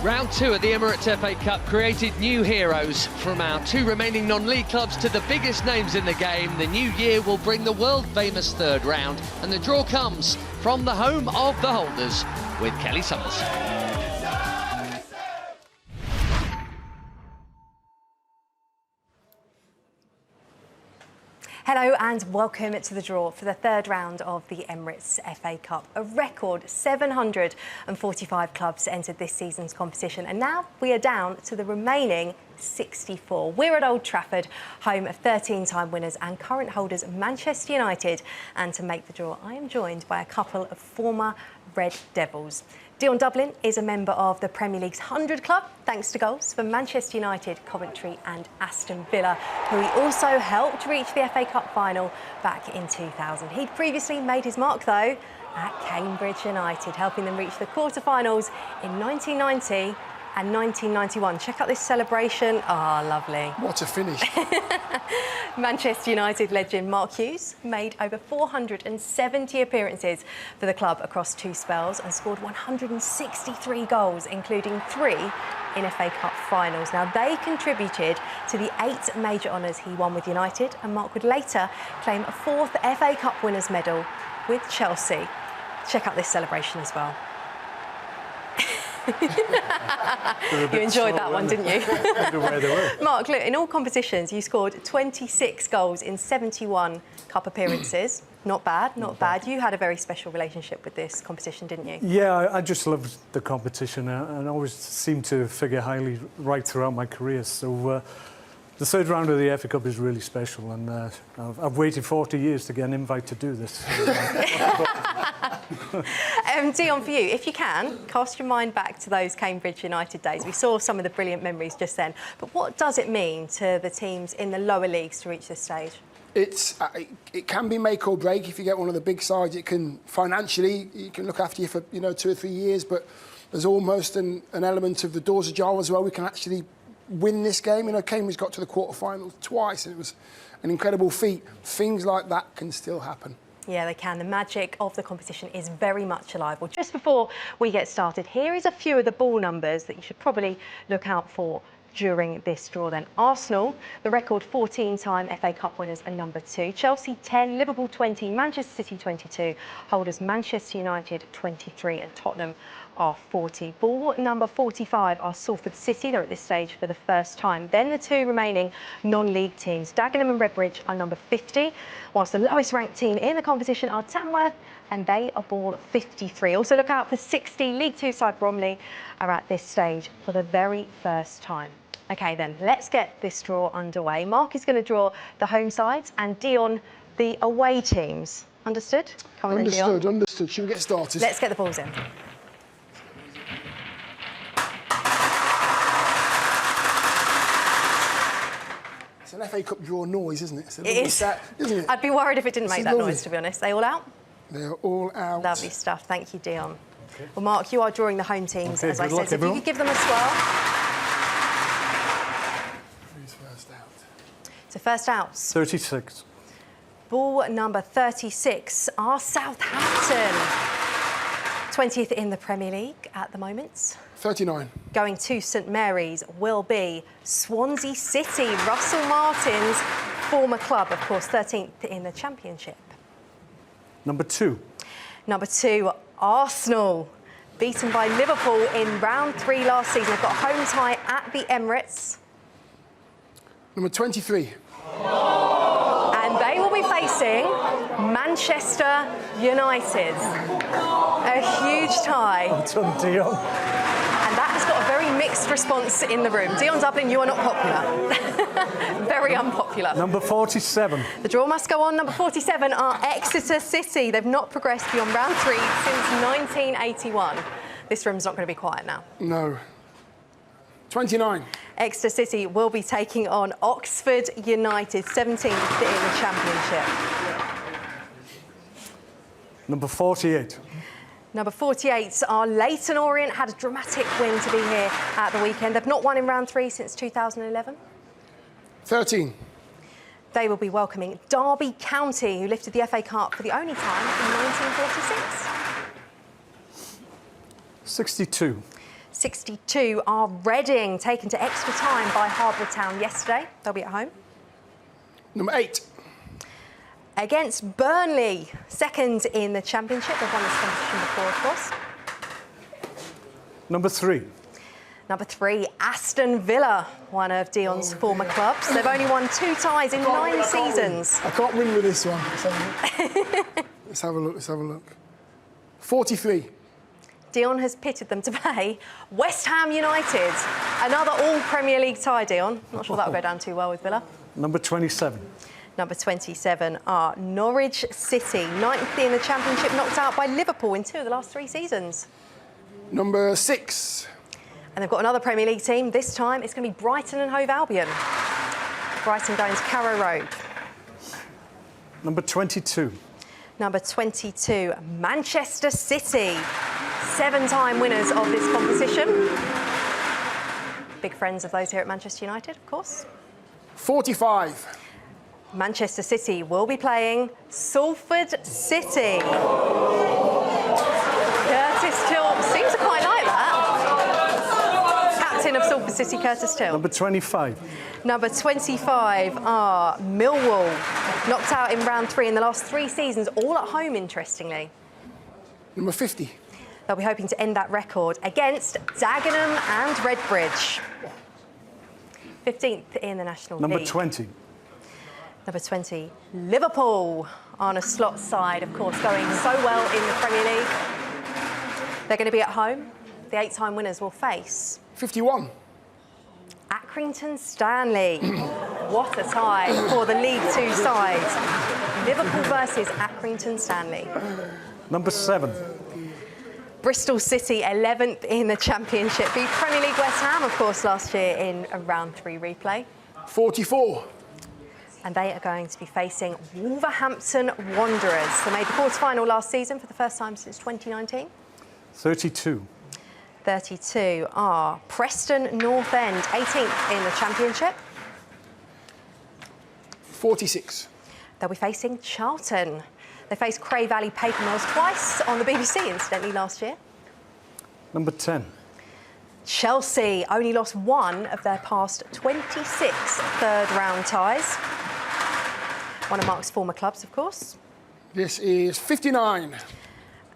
Round 2 of the Emirates FA Cup created new heroes. From our 2 remaining non-league clubs to the biggest names in the game, the new year will bring the world-famous third round, and the draw comes from the home of the holders with Kelly Summers. Hello and welcome to the draw for the third round of the Emirates FA Cup. A record 745 clubs entered this season's competition, and now we are down to the remaining 64. We're at Old Trafford, home of 13-time winners and current holders Manchester United. And to make the draw, I am joined by a couple of former Red Devils. Dion Dublin is a member of the Premier League's 100 Club, thanks to goals for Manchester United, Coventry and Aston Villa, who he also helped reach the FA Cup final back in 2000. He'd previously made his mark, though, at Cambridge United, helping them reach the quarter-finals in 1990 and 1991. Check out this celebration. Ah, lovely. What a finish. Manchester United legend Mark Hughes made over 470 appearances for the club across 2 spells and scored 163 goals, including 3 in FA Cup finals. Now, they contributed to the 8 major honours he won with United, and Mark would later claim a 4th FA Cup winners' medal with Chelsea. Check out this celebration as well. You enjoyed that one, didn't you? Mark, look, in all competitions, you scored 26 goals in 71 cup appearances. Not bad, not bad. You had a very special relationship with this competition, didn't you? Yeah, I just loved the competition and always seemed to figure highly right throughout my career. So the third round of the FA Cup is really special, and I've waited 40 years to get an invite to do this. Dion, for you, if you can, cast your mind back to those Cambridge United days. We saw some of the brilliant memories just then. But what does it mean to the teams in the lower leagues to reach this stage? It can be make or break. If you get one of the big sides, it can financially, you can look after you for 2 or 3 years. But there's almost an element of the doors ajar as well. We can actually win this game. Cambridge got to the quarter-finals twice, and it was an incredible feat. Things like that can still happen. Yeah, they can. The magic of the competition is very much alive. Well, just before we get started, here is a few of the ball numbers that you should probably look out for during this draw then. Arsenal, the record 14-time FA Cup winners, are number 2. Chelsea 10, Liverpool 20, Manchester City 22, holders Manchester United 23 and Tottenham are 40. Ball number 45 are Salford City. They're at this stage for the first time. Then the 2 remaining non-league teams, Dagenham and Redbridge, are number 50, whilst the lowest ranked team in the competition are Tamworth, and they are ball 53. Also look out for 60. League 2 side Bromley are at this stage for the very first time. OK, then, let's get this draw underway. Mark is going to draw the home sides and Dion the away teams. Understood? Come on, understood, then, Dion. understood. Should we get started? Let's get the balls in. It's an FA Cup draw noise, isn't it? It is. Set, isn't it? I'd be worried if it didn't make that noise, to be honest. They all out? They're all out. Lovely stuff. Thank you, Dion. Okay. Well, Mark, you are drawing the home teams, okay, as I said. So if you could give them a swirl. Who's first out? So first out. 36. Ball number 36 are Southampton. 20th in the Premier League at the moment. 39. Going to St Mary's will be Swansea City, Russell Martin's former club, of course, 13th in the Championship. Number 2. Number 2, Arsenal, beaten by Liverpool in round 3 last season. They've got a home tie at the Emirates. Number 23. And they will be facing Manchester United. A huge tie. Well done, Dion. And that has got a very mixed response in the room. Dion Dublin, you are not popular. Very unpopular. Number 47. The draw must go on. Number 47 are Exeter City. They've not progressed beyond round 3 since 1981. This room's not going to be quiet now. No. 29. Exeter City will be taking on Oxford United, 17th in the Championship. Number 48. Number 48 are Leyton Orient. Had a dramatic win to be here at the weekend. They've not won in round 3 since 2011. 13. They will be welcoming Derby County, who lifted the FA Cup for the only time in 1946. 62. 62 are Reading, taken to extra time by Harbour Town yesterday. They'll be at home. Number 8. Against Burnley, second in the Championship. They've won this competition before, of course. Number 3. Number 3, Aston Villa, one of Dion's former clubs. They've only won 2 ties in 9 seasons. I can't win with this one. Let's have a look. Let's have a look. 43. Dion has pitted them to play West Ham United. Another all-Premier League tie, Dion. Not sure that'll go down too well with Villa. Number 27. Number 27 are Norwich City, 9th in the Championship, knocked out by Liverpool in 2 of the last 3 seasons. Number 6. And they've got another Premier League team. This time it's going to be Brighton and Hove Albion. Brighton going to Carrow Road. Number 22. Number 22, Manchester City. 7-time winners of this competition. Big friends of those here at Manchester United, of course. 45. Manchester City will be playing Salford City. Curtis Till seems to quite like that. Captain of Salford City, Curtis Till. Number 25. Number 25 are Millwall, knocked out in round 3 in the last 3 seasons, all at home, interestingly. Number 50. They'll be hoping to end that record against Dagenham and Redbridge. 15th in the National League. Number 20. Number 20, Liverpool, on a slot side, of course, going so well in the Premier League. They're going to be at home. The 8-time winners will face 51. Accrington Stanley. What a tie for the League 2 side. Liverpool versus Accrington Stanley. Number 7. Bristol City, 11th in the Championship. Beat Premier League West Ham, of course, last year in a round 3 replay. 44. And they are going to be facing Wolverhampton Wanderers. They made the quarter-final last season for the first time since 2019. 32. 32 are Preston North End, 18th in the Championship. 46. They'll be facing Charlton. They faced Cray Valley Paper Mills twice on the BBC, incidentally, last year. Number 10. Chelsea only lost 1 of their past 26 third-round ties. One of Mark's former clubs, of course. This is 59.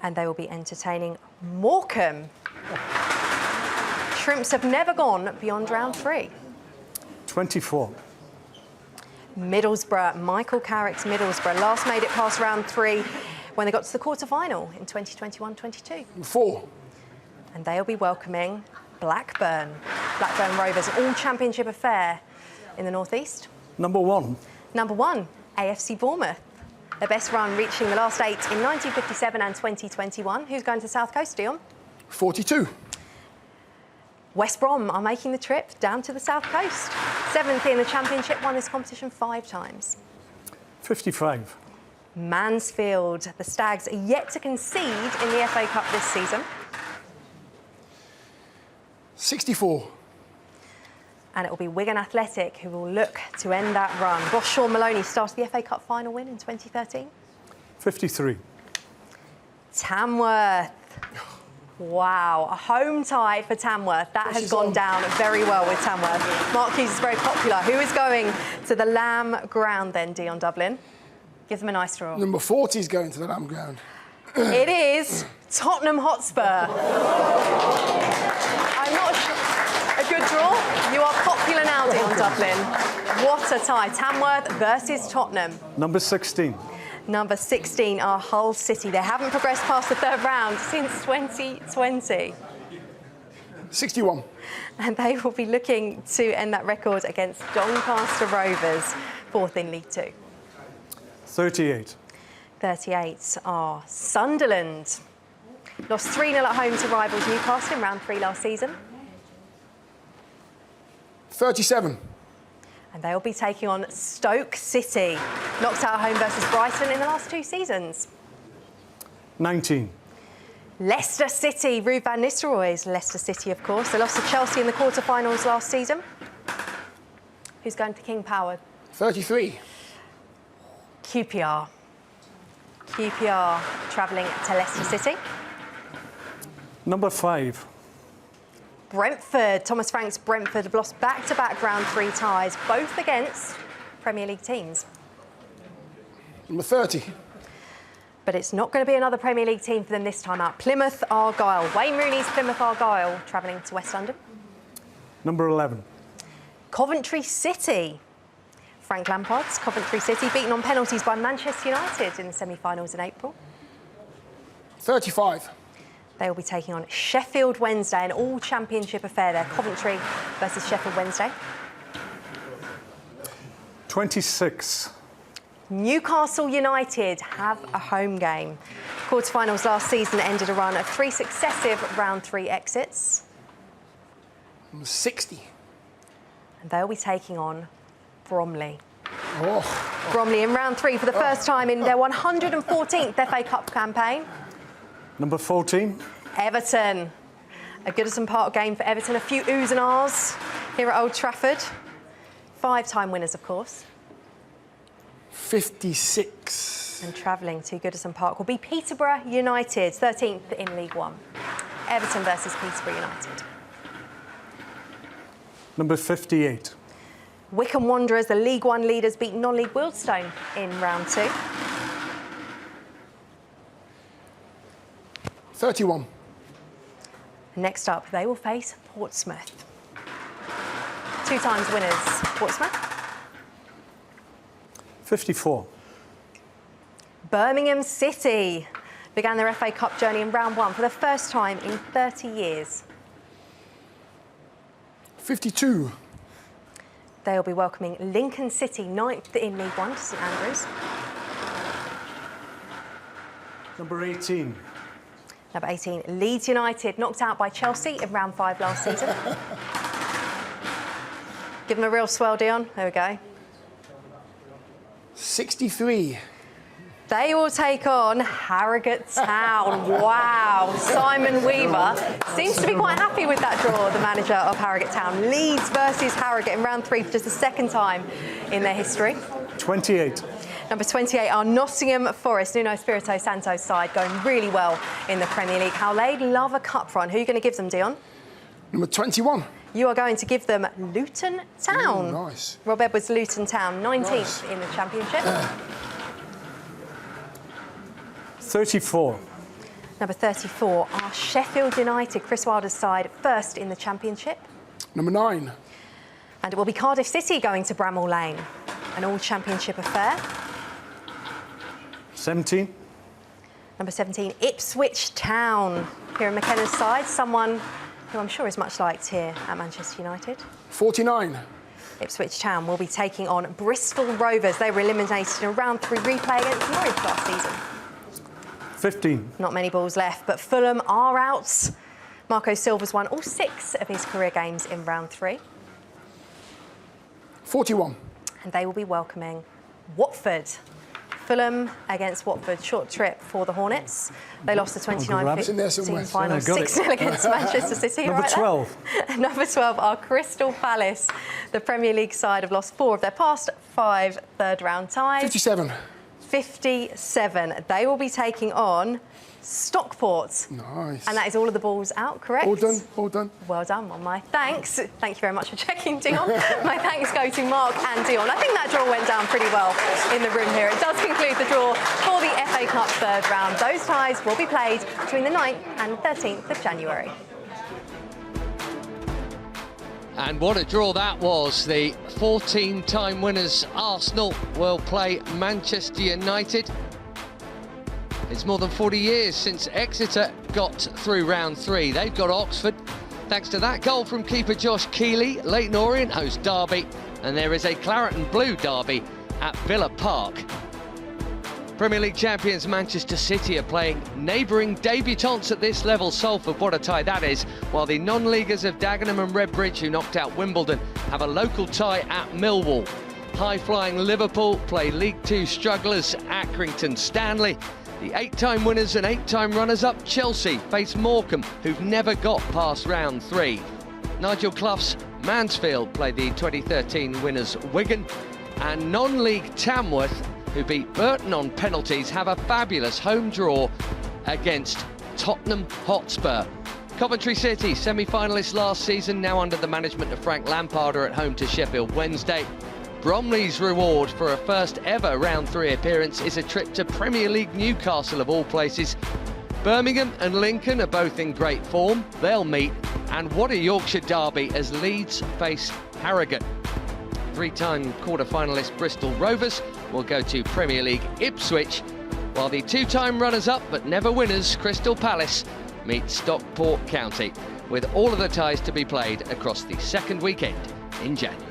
And they will be entertaining Morecambe. Shrimps have never gone beyond round 3. 24. Middlesbrough, Michael Carrick's Middlesbrough, last made it past round 3 when they got to the quarter-final in 2021-22. 4. And they'll be welcoming Blackburn Rovers, all-championship affair in the northeast. Number 1. Number 1, AFC Bournemouth. Their best run reaching the last 8 in 1957 and 2021. Who's going to South Coast, Dion? 42. West Brom are making the trip down to the South Coast. 7th in the Championship, won this competition 5 times. 55. Mansfield, the Stags are yet to concede in the FA Cup this season. 64. And it will be Wigan Athletic who will look to end that run. Boss Sean Maloney started the FA Cup final win in 2013. 53. Tamworth. Wow, a home tie for Tamworth. That has gone down very well with Tamworth. Mark Hughes is very popular. Who is going to the Lamb Ground then, Dion Dublin? Give them a nice draw. Number 40 is going to the Lamb Ground. It is Tottenham Hotspur. I'm not sure. A good draw. You are popular now, Dion Dublin. What a tie. Tamworth versus Tottenham. Number 16. Number 16 are Hull City. They haven't progressed past the 3rd round since 2020. 61. And they will be looking to end that record against Doncaster Rovers, 4th in League 2. 38. 38 are Sunderland. Lost 3-0 at home to rivals Newcastle in round 3 last season. 37. And they'll be taking on Stoke City. Knocked out at home versus Brighton in the last 2 seasons. 19. Leicester City, Ruud van Nistelrooy's Leicester City, of course. They lost to Chelsea in the quarter-finals last season. Who's going to King Power? 33. QPR. QPR travelling to Leicester City. Number 5. Brentford. Thomas Frank's Brentford have lost back-to-back round 3 ties, both against Premier League teams. Number 30. But it's not going to be another Premier League team for them this time out. Plymouth Argyle. Wayne Rooney's Plymouth Argyle travelling to West London. Number 11. Coventry City. Frank Lampard's Coventry City beaten on penalties by Manchester United in the semi-finals in April. 35. They will be taking on Sheffield Wednesday, an all-championship affair there. Coventry versus Sheffield Wednesday. 26. Newcastle United have a home game. Quarterfinals last season ended a run of 3 successive round 3 exits. Number 60. And they'll be taking on Bromley. Oh. Bromley in round 3 for the first time in their 114th FA Cup campaign. Number 14. Everton. A Goodison Park game for Everton. A few oohs and ahs here at Old Trafford. 5-time winners, of course. 56. And travelling to Goodison Park will be Peterborough United, 13th in League One. Everton versus Peterborough United. Number 58. Wycombe Wanderers, the League One leaders, beat non-league Wealdstone in round 2. 31. Next up, they will face Portsmouth. 2 times winners, Portsmouth. 54. Birmingham City began their FA Cup journey in round 1 for the first time in 30 years. 52. They'll be welcoming Lincoln City, 9th in League One, to St Andrews. Number 18. Number 18, Leeds United, knocked out by Chelsea in round 5 last season. Give them a real swell, Dion. There we go. 63. They will take on Harrogate Town. Wow. Simon Weaver seems to be quite happy with that draw, the manager of Harrogate Town. Leeds versus Harrogate in round 3 for just the 2nd time in their history. 28. Number 28 are Nottingham Forest. Nuno Espirito Santo's side going really well in the Premier League. How they love a cup run. Who are you going to give them, Dion? Number 21. You are going to give them Luton Town. Ooh, nice. Rob Edwards, Luton Town, 19th Nice. in the Championship. 34. Number 34 are Sheffield United, Chris Wilder's side, 1st in the Championship. Number 9. And it will be Cardiff City going to Bramall Lane, an all-championship affair. 17. Number 17, Ipswich Town. Here in McKenna's side, someone who I'm sure is much liked here at Manchester United. 49. Ipswich Town will be taking on Bristol Rovers. They were eliminated in a round 3 replay against Norwich last season. 15. Not many balls left, but Fulham are out. Marco Silva's won all 6 of his career games in round 3. 41. And they will be welcoming Watford. Fulham against Watford, short trip for the Hornets. They lost the 29-15 final 6-0 against Manchester City. Number 12. Number 12 are Crystal Palace. The Premier League side have lost 4 of their past 5 third-round ties. 57. 57. They will be taking on Stockport. Nice. And that is all of the balls out, correct? All done, all done. Well done. Well, my thanks. Thank you very much for checking, Dion. My thanks go to Mark and Dion. I think that draw went down pretty well in the room here. It does conclude the draw for the FA Cup 3rd round. Those ties will be played between the 9th and 13th of January. And what a draw that was. The 14-time winners Arsenal will play Manchester United. It's more than 40 years since Exeter got through round 3. They've got Oxford. Thanks to that goal from keeper Josh Keeley, Leyton Orient host Derby, and there is a claret and blue derby at Villa Park. Premier League champions Manchester City are playing neighbouring debutants at this level, Salford. What a tie that is. While the non-leaguers of Dagenham and Redbridge, who knocked out Wimbledon, have a local tie at Millwall. High-flying Liverpool play League 2 strugglers Accrington Stanley. The 8-time winners and 8-time runners-up Chelsea face Morecambe, who've never got past round 3. Nigel Clough's Mansfield play the 2013 winners Wigan. And non-league Tamworth, who beat Burton on penalties, have a fabulous home draw against Tottenham Hotspur. Coventry City, semi-finalists last season, now under the management of Frank Lampard, are at home to Sheffield Wednesday. Bromley's reward for a first ever round 3 appearance is a trip to Premier League Newcastle of all places. Birmingham and Lincoln are both in great form. They'll meet. And what a Yorkshire derby as Leeds face Harrogate. 3-time quarter-finalist Bristol Rovers will go to Premier League Ipswich, while the 2-time runners-up but never winners Crystal Palace meet Stockport County, with all of the ties to be played across the second weekend in January.